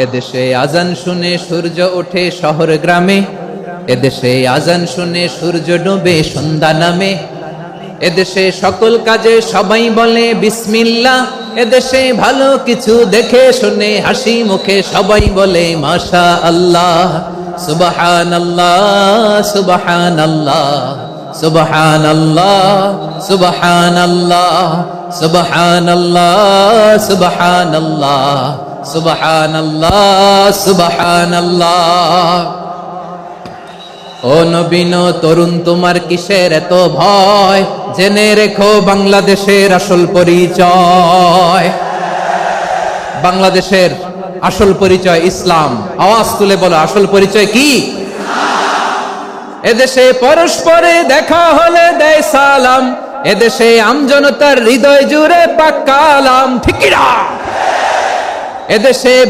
এদেশে আজান শুনে সূর্য ওঠে শহর গ্রামে, এদেশে আজান শুনে সূর্য ডোবে সন্ধ্যা নামে, এদেশে সকল কাজে সবাই বলে বিসমিল্লাহ, এদেশে ভালো কিছু দেখে শুনে হাসি মুখে সবাই বলে মাশা আল্লাহ। সুবহানাল্লাহ সুবহানাল্লাহ সুবহানাল্লাহ সুবহানাল্লাহ সুবহানাল্লাহ সুবহানাল্লাহ সুবহানাল্লাহ সুবহানাল্লাহ। ও নবীন তরুণ তোমার কিসের এত ভয়, জেনে রেখো বাংলাদেশের আসল পরিচয়। বাংলাদেশের আসল পরিচয় ইসলাম। আওয়াজ তুলে বলো, আসল পরিচয় কি? এদেশে পরস্পরে দেখা হলে দেয় সালাম, এদেশে আমজনতার হৃদয় জুড়ে পাক কালাম। ঠিক কি না? এদেশে